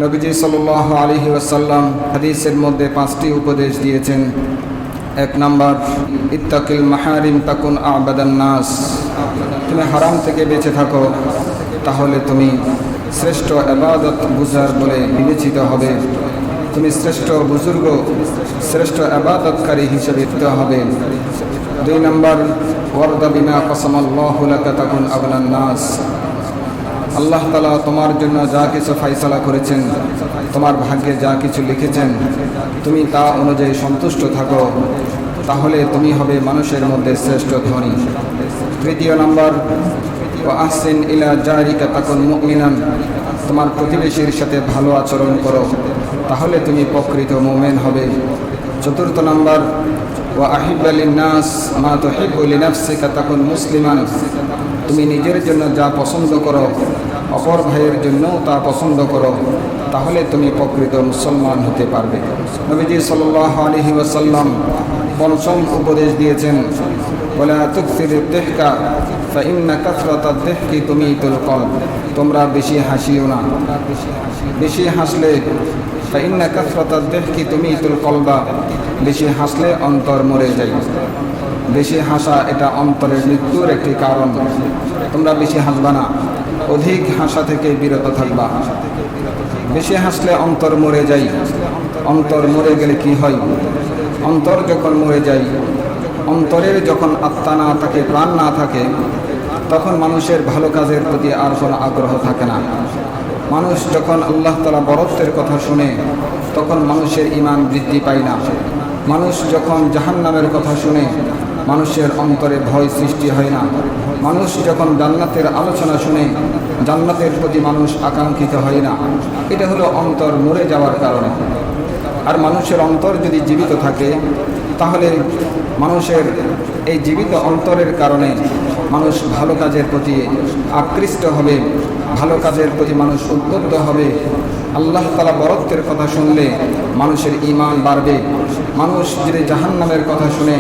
নবীজি সাল্লাল্লাহু আলাইহি ওয়াসাল্লাম হাদিসের মধ্যে 5টি উপদেশ দিয়েছেন। 1 নাম্বার, ইত্তাকিল মাহারিম তাকুন আবাদান নাস। তুমি হারাম থেকে বেঁচে থাকো, তাহলে তুমি শ্রেষ্ঠ ইবাদত গুজার বলে বিবেচিত হবে। তুমি শ্রেষ্ঠ বুজুর্গ, শ্রেষ্ঠ ইবাদতকারী হিসেবে হবে। 2 নাম্বার, ওয়ারদা বিমা কাসামাল্লাহু লাকা তাকুন আবাদান নাস। আল্লাহ তাআলা তোমার জন্য যা কিছু ফয়সালা করেছেন, তোমার ভাগ্যে যা কিছু লিখেছেন, তুমি তা অনুযায়ী সন্তুষ্ট থাকো, তাহলে তুমি হবে মানুষের মধ্যে শ্রেষ্ঠ ধনী। 3 নাম্বার, ওয়া আহসিন ইলা জারিকা তাকুন মুমিনান। তোমার প্রতিবেশীর সাথে ভালো আচরণ করো, তাহলে তুমি প্রকৃত মুমিন হবে। 4 নাম্বার, ওয়া আহিব্বা লিন-নাস মা তুহিব্বু লিনাফসিকা তাকুন মুসলিমান। তুমি নিজের জন্য যা পছন্দ করো, অপর ভাইয়ের জন্যও তা পছন্দ করো, তাহলে তুমি প্রকৃত মুসলমান হতে পারবে। নবীজি সাল্লাল্লাহু আলাইহি ওয়াসাল্লাম 5ম উপদেশ দিয়েছেন, ওয়ালা তুকসিরিদ দিহকা ফাইন্না কাসরাতাদ দিহকি তুমিতুল কলব। তোমরা বেশি হাসিও না, বেশি হাসলে ফাইন্না কাসরাতাদ দিহকি তুমিতুল কলবা, বেশি হাসলে অন্তর মরে যায়। বেশি হাসা এটা অন্তরের মৃত্যুর একটি কারণ। তোমরা বেশি হাসবা না, অধিক হাসা থেকে বিরত থাকবা। বেশি হাসলে অন্তর মরে যায়। অন্তর মরে গেলে কি হয়? অন্তর যখন মরে যায়, অন্তরের যখন আত্মা না থাকে, প্রাণ না থাকে, তখন মানুষের ভালো কাজের প্রতি আর কোনো আগ্রহ থাকে না। মানুষ যখন আল্লাহ তাআলা বরত্বের কথা শুনে, তখন মানুষের ঈমান বৃদ্ধি পায় না। মানুষ যখন জাহান্নামের কথা শুনে, মানুষের অন্তরে ভয় সৃষ্টি হয় না। মানুষ যখন জান্নাতের আলোচনা শুনে, জান্নাতের প্রতি মানুষ আকাঙ্ক্ষিত হয় না। এটা হলো অন্তর মরে যাওয়ার কারণ। আর মানুষের অন্তর যদি জীবিত থাকে, তাহলে মানুষের এই জীবিত অন্তরের কারণে মানুষ ভালো কাজের প্রতি আকৃষ্ট হবে, ভালো কাজের প্রতি মানুষ উদ্বুদ্ধ হবে। আল্লাহ তাআলা বরত্বের কথা শুনলে মানুষের ঈমান বাড়বে। মানুষ যদি জাহান্নামের কথা শুনে,